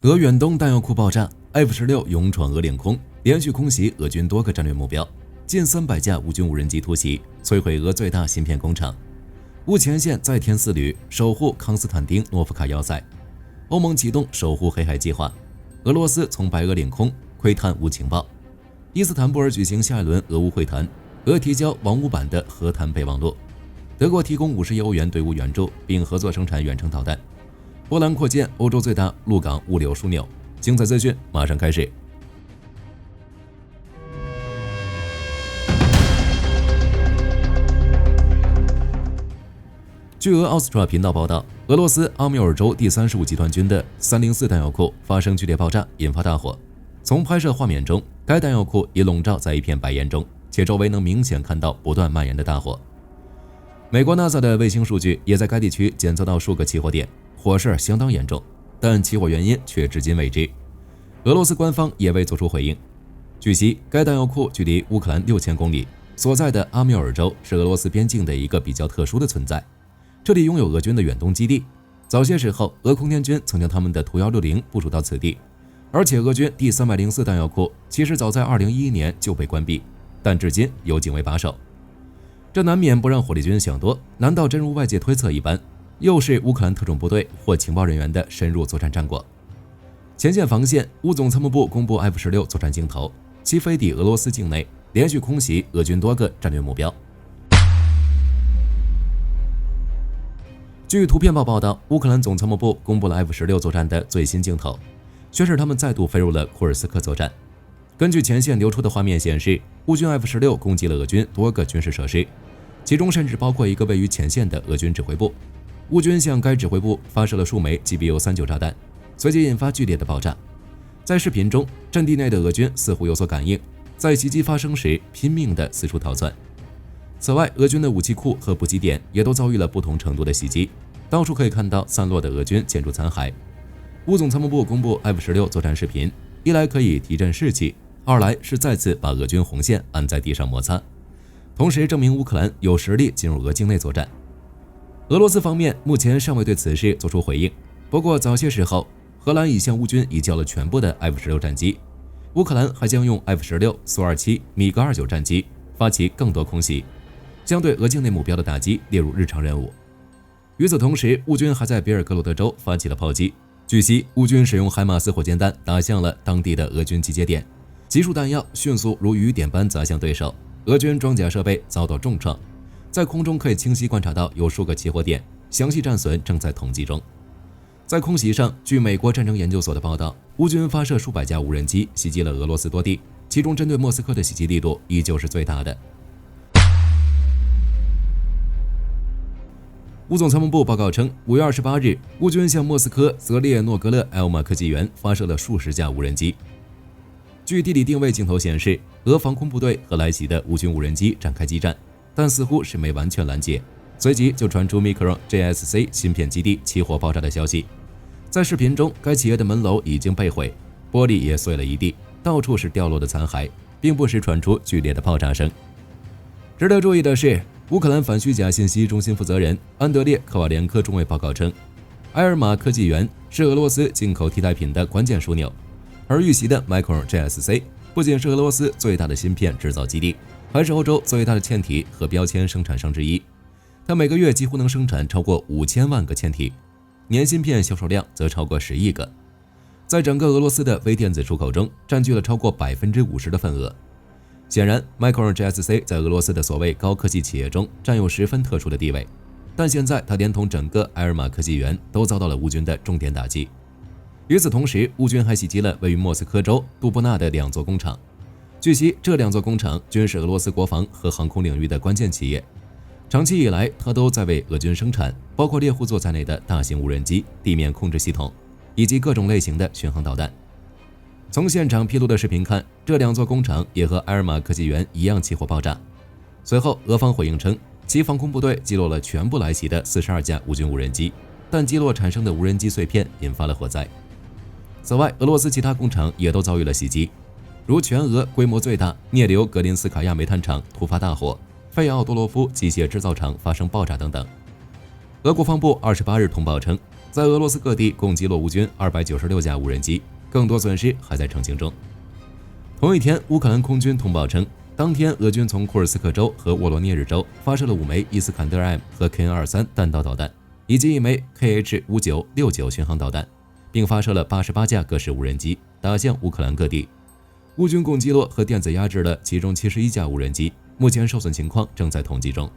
俄远东弹药库爆炸 ，F-16勇闯俄领空，连续空袭俄军多个战略目标，近300架乌军无人机突袭，摧毁俄最大芯片工厂。乌前线再添4旅，守护康斯坦丁诺夫卡要塞。欧盟启动守护黑海计划。俄罗斯从白俄领空窥探乌情报。伊斯坦布尔举行下一轮俄乌会谈，俄提交王五版的和谈备忘录。德国提供50亿欧元对乌援助，并合作生产远程导弹。波兰扩建欧洲最大陆港物流枢纽。精彩资讯马上开始。据俄奥斯特拉频道报道，俄罗斯阿米尔州第35集团军的304弹药库发生剧烈爆炸，引发大火。从拍摄画面中，该弹药库已笼罩在一片白烟中，且周围能明显看到不断蔓延的大火。美国 NASA 的卫星数据也在该地区检测到数个起火点，火势相当严重，但起火原因却至今未知。俄罗斯官方也未作出回应。据悉，该弹药库距离乌克兰6000公里，所在的阿米尔州是俄罗斯边境的一个比较特殊的存在。这里拥有俄军的远东基地，早些时候，俄空天军曾将他们的图160部署到此地，而且俄军第304弹药库其实早在2011年就被关闭，但至今有警卫把守。这难免不让火力军想多，难道真如外界推测一般，又是乌克兰特种部队或情报人员的深入作战战果？前线防线，乌总参谋部公布 F-16作战镜头，其飞抵俄罗斯境内，连续空袭俄军多个战略目标。据图片报报道，乌克兰总参谋部公布了 F-16作战的最新镜头，宣示他们再度飞入了库尔斯克作战。根据前线流出的画面显示，乌军 F-16攻击了俄军多个军事设施，其中甚至包括一个位于前线的俄军指挥部。乌军向该指挥部发射了数枚 GBU-39炸弹，随即引发剧烈的爆炸。在视频中，阵地内的俄军似乎有所感应，在袭击发生时拼命地四处逃窜。此外，俄军的武器库和补给点也都遭遇了不同程度的袭击，到处可以看到散落的俄军建筑残骸。乌总参谋部公布 F-16作战视频，一来可以提振士气，二来是再次把俄军红线按在地上摩擦，同时证明乌克兰有实力进入俄境内作战。俄罗斯方面目前尚未对此事做出回应，不过早些时候，荷兰已向乌军移交了全部的 F-16战机，乌克兰还将用 F-16、苏27、米格29战机发起更多空袭，将对俄境内目标的打击列入日常任务。与此同时，乌军还在比尔格罗德州发起了炮击。据悉，乌军使用海马斯火箭弹打向了当地的俄军集结点，集束弹药迅速如雨点般砸向对手，俄军装甲设备遭到重创。在空中可以清晰观察到有数个起火点，详细战损正在统计中。在空袭上，据美国战争研究所的报道，乌军发射数百架无人机袭击了俄罗斯多地，其中针对莫斯科的袭击力度依旧是最大的。乌总参谋部报告称，5月28日，乌军向莫斯科泽列诺格勒埃奥马科技园发射了数十架无人机。据地理定位镜头显示，俄防空部队和来袭的乌军无人机展开激战，但似乎是没完全拦截。随即就传出 Micron JSC 芯片基地起火爆炸的消息。在视频中，该企业的门楼已经被毁，玻璃也碎了一地，到处是掉落的残骸，并不时传出剧烈的爆炸声。值得注意的是，乌克兰反虚假信息中心负责人安德烈·科瓦连科中尉报告称，埃尔马科技园是俄罗斯进口替代品的关键枢纽，而遇袭的 Micron JSC 不仅是俄罗斯最大的芯片制造基地，还是欧洲最大的嵌体和标签生产商之一。它每个月几乎能生产超过5000万个嵌体，年芯片销售量则超过10亿个，在整个俄罗斯的微电子出口中占据了超过50%的份额。显然 Micron JSC 在俄罗斯的所谓高科技企业中占有十分特殊的地位，但现在它连同整个埃尔马科技园都遭到了乌军的重点打击。与此同时，乌军还袭击了位于莫斯科州杜布纳的2座工厂。据悉，这2座工厂均是俄罗斯国防和航空领域的关键企业，长期以来它都在为俄军生产包括猎户座在内的大型无人机、地面控制系统以及各种类型的巡航导弹。从现场披露的视频看，这2座工厂也和埃尔马科技园一样起火爆炸。随后，俄方回应称，其防空部队击落了全部来袭的42架乌军无人机，但击落产生的无人机碎片引发了火灾。此外，俄罗斯其他工厂也都遭遇了袭击，如全俄规模最大涅留格林斯卡亚煤炭厂突发大火，费奥多罗夫机械制造厂发生爆炸等等。俄国防部28日通报称，在俄罗斯各地共击落乌军296架无人机，更多损失还在澄清中。同一天，乌克兰空军通报称，当天俄军从库尔斯克州和沃罗涅日州发射了5枚伊斯坎德尔 M 和 KN-23弹道导弹，以及1枚 KH-5969巡航导弹，并发射了88架各式无人机，打向乌克兰各地。乌军共击落和电子压制了其中71架无人机，目前受损情况正在统计中。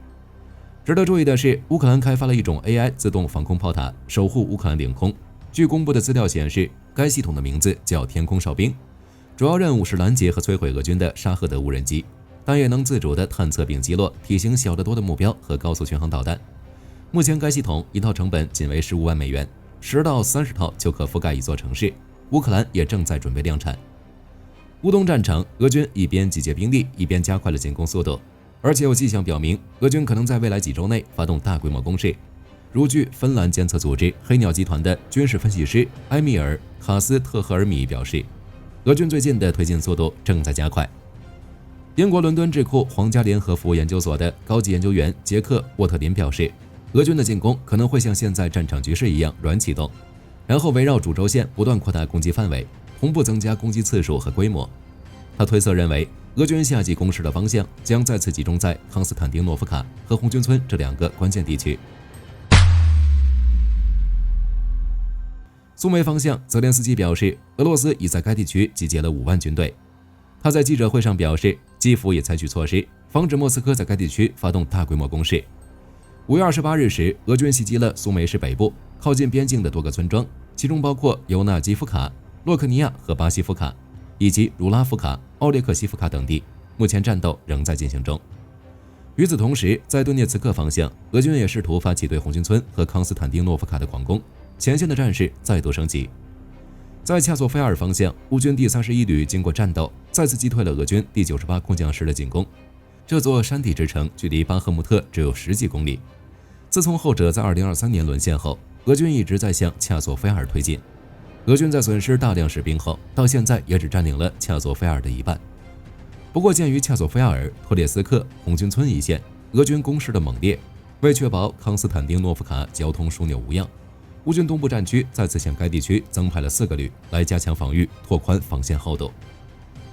值得注意的是，乌克兰开发了一种 AI 自动防空炮塔，守护乌克兰领空。据公布的资料显示，该系统的名字叫天空哨兵，主要任务是拦截和摧毁俄军的沙赫德无人机，但也能自主地探测并击落体型小得多的目标和高速巡航导弹。目前该系统一套成本仅为15万美元，10到30套就可覆盖一座城市。乌克兰也正在准备量产。乌东战场，俄军一边集结兵力，一边加快了进攻速度，而且有迹象表明，俄军可能在未来几周内发动大规模攻势。如据芬兰监测组织黑鸟集团的军事分析师埃米尔·卡斯特赫尔米表示，俄军最近的推进速度正在加快。英国伦敦智库皇家联合服务研究所的高级研究员杰克·沃特林表示，俄军的进攻可能会像现在战场局势一样软启动，然后围绕主轴线不断扩大攻击范围，同步增加攻击次数和规模。他推测认为，俄军夏季攻势的方向将再次集中在康斯坦丁诺夫卡和红军村这2个关键地区。苏梅方向，泽连斯基表示，俄罗斯已在该地区集结了5万军队。他在记者会上表示，基辅也采取措施，防止莫斯科在该地区发动大规模攻势。5月28日时，俄军袭击了苏梅市北部靠近边境的多个村庄，其中包括尤纳基夫卡、洛克尼亚和巴西夫卡，以及茹拉夫卡、奥列克西夫卡等地。目前战斗仍在进行中。与此同时，在顿涅茨克方向，俄军也试图发起对红军村和康斯坦丁诺夫卡的狂攻，前线的战事再度升级。在恰索菲尔方向，乌军第31旅经过战斗，再次击退了俄军第98空降师的进攻。这座山地之城距离巴赫穆特只有10几公里。自从后者在2023年沦陷后，俄军一直在向恰索菲尔推进。俄军在损失大量士兵后，到现在也只占领了恰索菲尔的一半。不过，鉴于恰索菲尔、托列斯克、红军村一线俄军攻势的猛烈，为确保康斯坦丁诺夫卡交通枢纽无恙，乌军东部战区再次向该地区增派了4个旅来加强防御，拓宽防线厚度。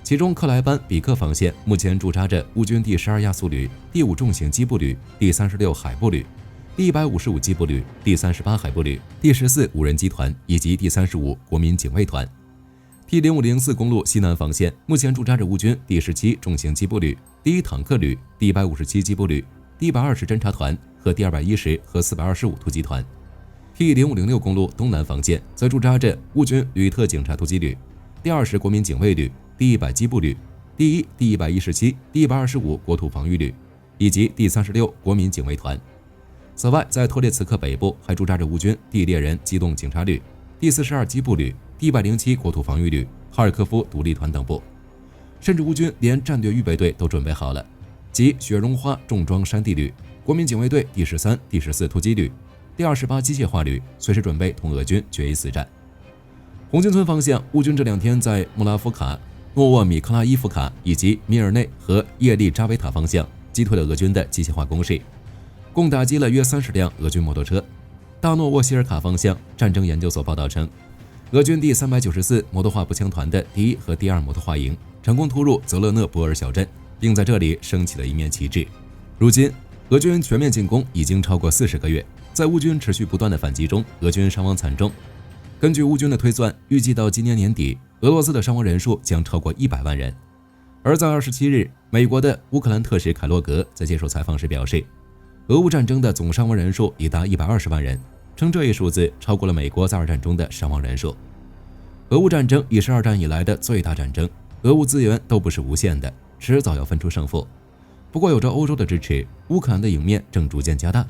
其中，克莱班比克防线目前驻扎着乌军第12亚速旅、第5重型机步旅、第36海步旅、第155机步旅、第38海步旅、第14无人机团以及第35国民警卫团。T0504公路西南防线目前驻扎着乌军第17重型机步旅、第1坦克旅、第157机步旅、第120侦察团和第210和425突击团。T0506公路东南防线则驻扎着乌军旅特警察突击旅、第20国民警卫旅、第100机步旅、第1、第117、第125国土防御旅以及第36国民警卫团。此外，在托列茨克北部还驻扎着乌军第猎人机动警察旅、第42机步旅、第107国土防御旅、哈尔科夫独立团等部。甚至乌军连战略预备队都准备好了，即雪绒花重装山地旅、国民警卫队第13、第14突击旅、第28机械化旅，随时准备同俄军决一死战。红军村方向，乌军这2天在穆拉夫卡、诺沃米克拉伊夫卡以及米尔内和叶利扎维塔方向击退了俄军的机械化攻势，共打击了约30辆俄军摩托车。大诺沃希尔卡方向，战争研究所报道称，俄军第394摩托化步枪团的第1和第2摩托化营成功突入泽勒讷博尔小镇，并在这里升起了一面旗帜。如今，俄军全面进攻已经超过40个月，在乌军持续不断的反击中，俄军伤亡惨重。根据乌军的推算，预计到今年年底，俄罗斯的伤亡人数将超过100万人。而在27日，美国的乌克兰特使凯洛格在接受采访时表示，俄乌战争的总伤亡人数已达120万人，称这一数字超过了美国在2战中的伤亡人数。俄乌战争已是2战以来的最大战争，俄乌资源都不是无限的，迟早要分出胜负。不过有着欧洲的支持，乌克兰的赢面正逐渐加大。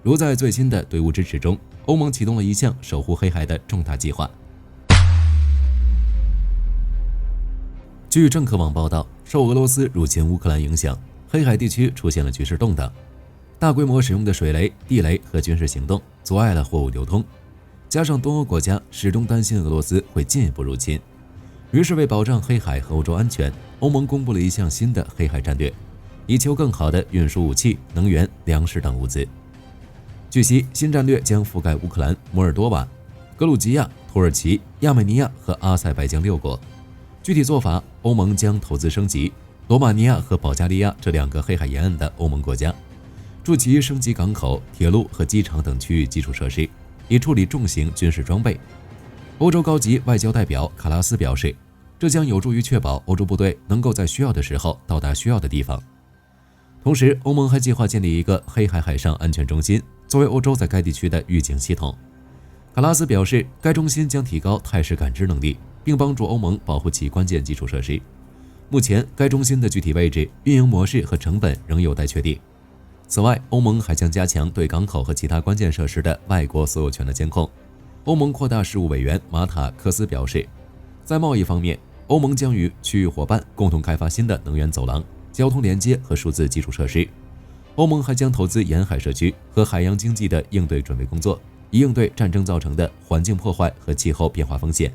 如在最新的对乌支持中，欧盟启动了一项守护黑海的重大计划。据政客网报道，受俄罗斯入侵乌克兰影响，黑海地区出现了局势动荡，大规模使用的水雷、地雷和军事行动阻碍了货物流通，加上东欧国家始终担心俄罗斯会进一步入侵，于是为保障黑海和欧洲安全，欧盟公布了一项新的黑海战略，以求更好地运输武器、能源、粮食等物资。据悉，新战略将覆盖乌克兰、摩尔多瓦、格鲁吉亚、土耳其、亚美尼亚和阿塞拜疆6国。具体做法，欧盟将投资升级罗马尼亚和保加利亚这2个黑海沿岸的欧盟国家，助其升级港口、铁路和机场等区域基础设施，以处理重型军事装备。欧洲高级外交代表卡拉斯表示，这将有助于确保欧洲部队能够在需要的时候到达需要的地方。同时，欧盟还计划建立一个黑海海上安全中心，作为欧洲在该地区的预警系统。卡拉斯表示，该中心将提高态势感知能力，并帮助欧盟保护其关键基础设施。目前，该中心的具体位置、运营模式和成本仍有待确定。此外，欧盟还将加强对港口和其他关键设施的外国所有权的监控。欧盟扩大事务委员马塔克斯表示，在贸易方面，欧盟将与区域伙伴共同开发新的能源走廊、交通连接和数字基础设施。欧盟还将投资沿海社区和海洋经济的应对准备工作，以应对战争造成的环境破坏和气候变化风险。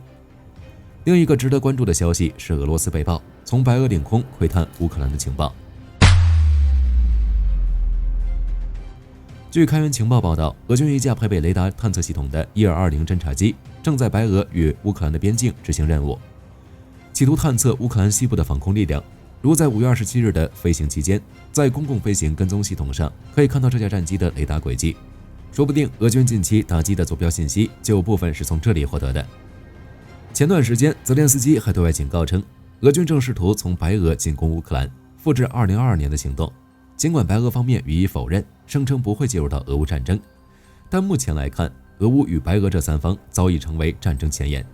另一个值得关注的消息是，俄罗斯被曝从白俄领空窥探乌克兰的情报。据开源情报报道，俄军一架配备雷达探测系统的伊尔-20侦察机正在白俄与乌克兰的边境执行任务，企图探测乌克兰西部的防空力量。如在5月27日的飞行期间，在公共飞行跟踪系统上可以看到这架战机的雷达轨迹，说不定俄军近期打击的坐标信息就有部分是从这里获得的。前段时间，泽连斯基还对外警告称，俄军正试图从白俄进攻乌克兰，复制2022年的行动。尽管白俄方面予以否认，声称不会介入到俄乌战争，但目前来看，俄乌与白俄这3方早已成为战争前沿。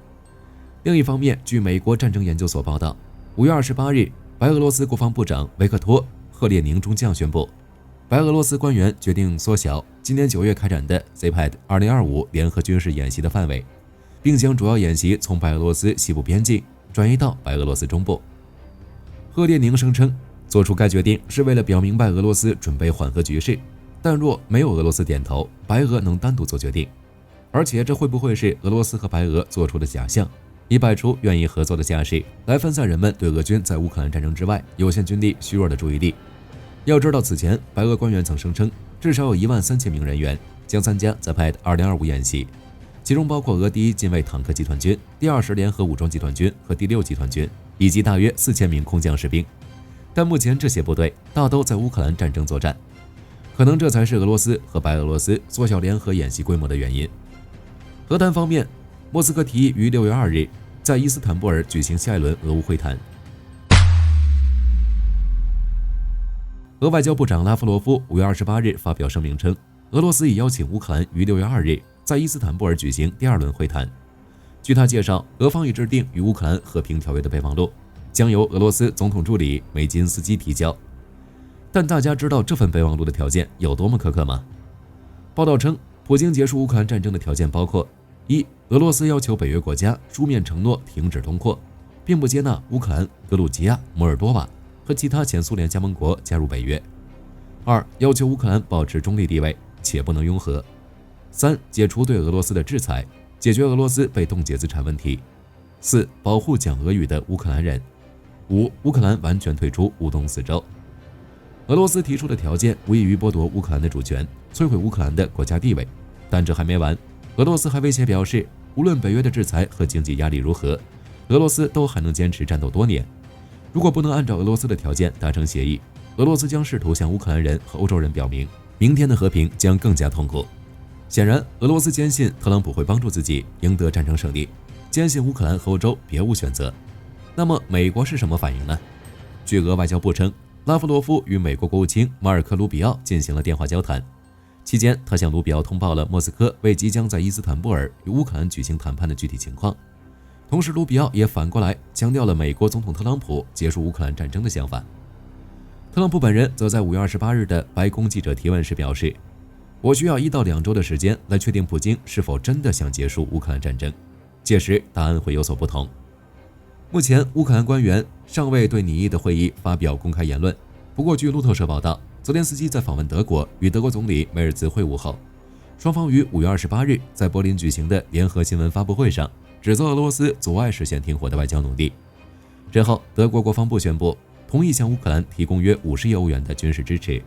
另一方面，据美国战争研究所报道，5月28日，白俄罗斯国防部长维克托·赫列宁中将宣布，白俄罗斯官员决定缩小今年9月开展的 ZPAD 2025联合军事演习的范围，并将主要演习从白俄罗斯西部边境转移到白俄罗斯中部。赫列宁声称，做出该决定是为了表明白俄罗斯准备缓和局势，但若没有俄罗斯点头，白俄能单独做决定。而且这会不会是俄罗斯和白俄做出的假象，以摆出愿意合作的架势，来分散人们对俄军在乌克兰战争之外有限军力虚弱的注意力？要知道，此前白俄官员曾声称，至少有13000名人员将参加 ZPAD 2025演习，其中包括俄第1近卫坦克集团军、第20联合武装集团军和第6集团军，以及大约4000名空降士兵。但目前这些部队大都在乌克兰战争作战，可能这才是俄罗斯和白俄罗斯缩小联合演习规模的原因。和谈方面，莫斯科提议于6月2日在伊斯坦布尔举行下一轮俄乌会谈。俄外交部长拉夫罗夫5月28日发表声明称，俄罗斯已邀请乌克兰于6月2日在伊斯坦布尔举行第2轮会谈。据他介绍，俄方已制定与乌克兰和平条约的备忘录，将由俄罗斯总统助理梅金斯基提交。但大家知道这份备忘录的条件有多么苛刻吗？报道称，普京结束乌克兰战争的条件包括：一、俄罗斯要求北约国家书面承诺停止东扩，并不接纳乌克兰、格鲁吉亚、摩尔多瓦和其他前苏联加盟国加入北约；二、要求乌克兰保持中立地位，且不能拥核；三、解除对俄罗斯的制裁，解决俄罗斯被冻结资产问题；四、保护讲俄语的乌克兰人；五、乌克兰完全退出乌东4州。俄罗斯提出的条件无异于剥夺乌克兰的主权，摧毁乌克兰的国家地位。但这还没完，俄罗斯还威胁表示，无论北约的制裁和经济压力如何，俄罗斯都还能坚持战斗多年。如果不能按照俄罗斯的条件达成协议，俄罗斯将试图向乌克兰人和欧洲人表明，明天的和平将更加痛苦。显然，俄罗斯坚信特朗普会帮助自己赢得战争胜利，坚信乌克兰和欧洲别无选择。那么美国是什么反应呢？据俄外交部称，拉夫罗夫与美国国务卿马尔科·卢比奥进行了电话交谈，期间他向卢比奥通报了莫斯科为即将在伊斯坦布尔与乌克兰举行谈判的具体情况。同时，卢比奥也反过来强调了美国总统特朗普结束乌克兰战争的想法。特朗普本人则在5月28日的白宫记者提问时表示，我需要1到2周的时间来确定普京是否真的想结束乌克兰战争，届时答案会有所不同。目前，乌克兰官员尚未对拟议的会议发表公开言论。不过，据路透社报道，泽连斯基在访问德国与德国总理梅尔兹会晤后，双方于5月28日在柏林举行的联合新闻发布会上，指责俄罗斯阻碍实现停火的外交努力。之后，德国国防部宣布同意向乌克兰提供约50亿欧元的军事支持。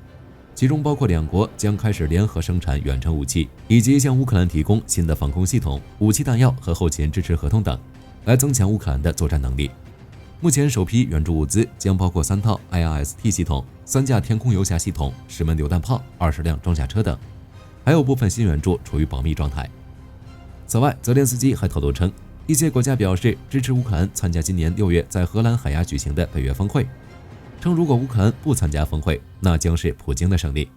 其中包括两国将开始联合生产远程武器，以及向乌克兰提供新的防空系统、武器弹药和后勤支持合同等，来增强乌克兰的作战能力。目前首批援助物资将包括3套 IRST 系统、3架天空游侠系统、10门榴弹炮、20辆装甲车等，还有部分新援助处于保密状态。此外，泽连斯基还透露称，一些国家表示支持乌克兰参加今年6月在荷兰海牙举行的北约峰会，称如果乌克兰不参加峰会，那将是普京的胜利。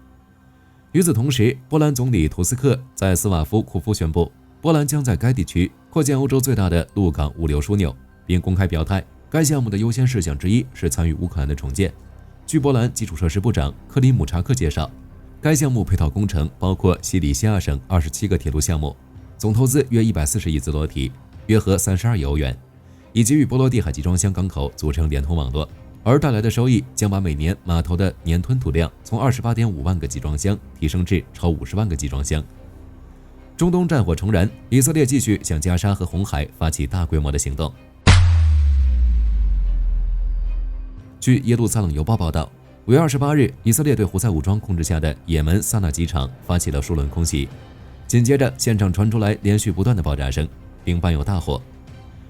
与此同时，波兰总理图斯克在斯瓦夫库夫宣布，波兰将在该地区扩建欧洲最大的陆港物流枢纽，并公开表态，该项目的优先事项之一是参与乌克兰的重建。据波兰基础设施部长克里姆查克介绍，该项目配套工程包括西里西亚省27个铁路项目，总投资约140亿兹罗提，约合32亿欧元，以及与波罗的海集装箱港口组成连通网络。而带来的收益将把每年码头的年吞吐量从28.5万个集装箱提升至超50万个集装箱。中东战火重燃，以色列继续向加沙和红海发起大规模的行动。据耶路撒冷邮报报道，5月28日，以色列对胡塞武装控制下的也门萨那机场发起了数轮空袭，紧接着现场传出来连续不断的爆炸声，并伴有大火。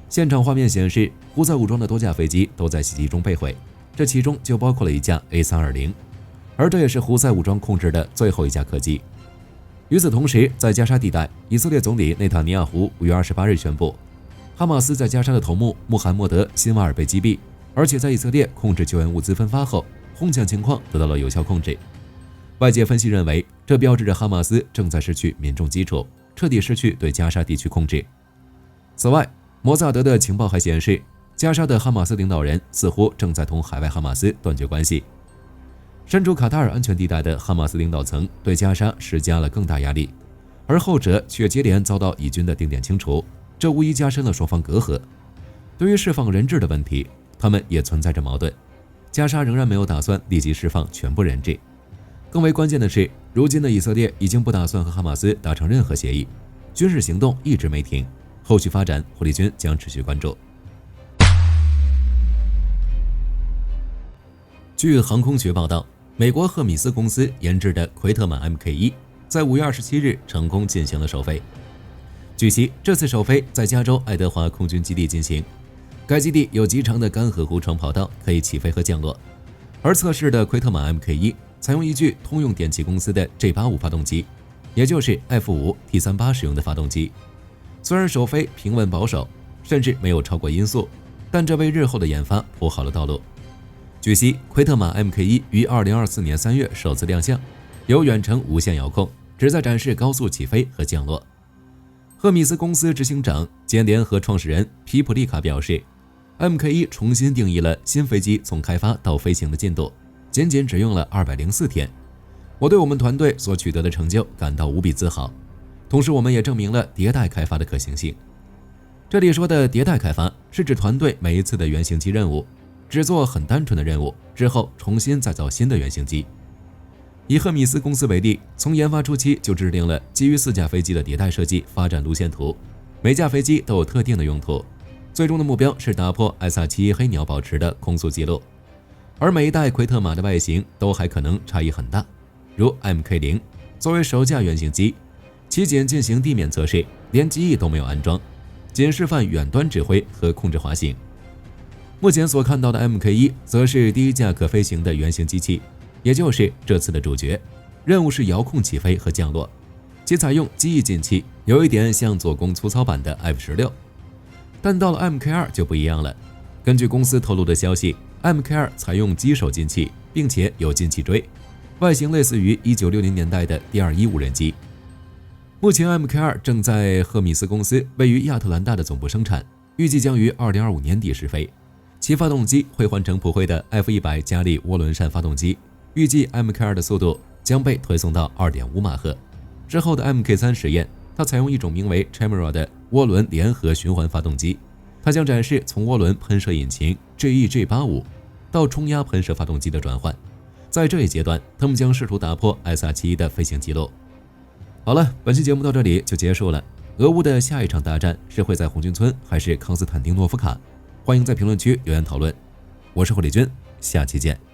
现场画面显示，胡塞武装的多架飞机都在袭击中被毁，这其中就包括了一架 A320， 而这也是胡塞武装控制的最后一架客机。与此同时，在加沙地带，以色列总理内塔尼亚胡5月28日宣布，哈马斯在加沙的头目穆罕默德·辛瓦尔被击毙，而且在以色列控制救援物资分发后，哄抢情况得到了有效控制。外界分析认为，这标志着哈马斯正在失去民众基础，彻底失去对加沙地区控制。此外，摩萨德的情报还显示，加沙的哈马斯领导人似乎正在同海外哈马斯断绝关系。身处卡塔尔安全地带的哈马斯领导层对加沙施加了更大压力，而后者却接连遭到以军的定点清除，这无疑加深了双方隔阂。对于释放人质的问题，他们也存在着矛盾。加沙仍然没有打算立即释放全部人质。更为关键的是，如今的以色列已经不打算和哈马斯达成任何协议，军事行动一直没停。后续发展，火力军将持续关注。据航空学报道，美国赫米斯公司研制的奎特曼 MK1 在5月27日成功进行了首飞。据悉，这次首飞在加州爱德华空军基地进行，该基地有极长的干涸湖床跑道，可以起飞和降落。而测试的奎特曼 MK1 采用一具通用电气公司的 J85 发动机，也就是 F5T38 使用的发动机。虽然首飞平稳保守，甚至没有超过音速，但这为日后的研发铺好了道路。据悉，奎特玛 MK1 于2024年3月首次亮相，有远程无线遥控，旨在展示高速起飞和降落。赫米斯公司执行长兼联合创始人皮普利卡表示， MK1 重新定义了新飞机从开发到飞行的进度，仅只用了204天。我对我们团队所取得的成就感到无比自豪。同时，我们也证明了迭代开发的可行性。这里说的迭代开发是指团队每一次的原型机任务，只做很单纯的任务，之后重新再造新的原型机。以赫米斯公司为例，从研发初期就制定了基于4架飞机的迭代设计发展路线图，每架飞机都有特定的用途，最终的目标是打破 SR-71 黑鸟保持的空速记录。而每一代奎特玛的外形都还可能差异很大，如 MK0 作为首架原型机，其仅进行地面测试，连机翼都没有安装，仅示范远端指挥和控制滑行。目前所看到的 MK1 则是第一架可飞行的原型机器，也就是这次的主角。任务是遥控起飞和降落，其采用机翼进气，有一点像做工粗糙版的 F16。但到了 MK2 就不一样了。根据公司透露的消息， MK2 采用机手进气，并且有进气锥，外形类似于1960年代的 D-21无人机。目前 MK2 正在赫米斯公司位于亚特兰大的总部生产，预计将于2025年底试飞。其发动机会换成普惠的 F100 加力涡轮扇发动机，预计 MK2 的速度将被推送到 2.5 马赫。之后的 MK3 实验，它采用一种名为 Chimera 的涡轮联合循环发动机，它将展示从涡轮喷射引擎 GEG85 到冲压喷射发动机的转换。在这一阶段，他们将试图打破 SR-71 的飞行记录。好了，本期节目到这里就结束了。俄乌的下一场大战是会在红军村还是康斯坦丁诺夫卡？欢迎在评论区留言讨论。我是火力军，下期见。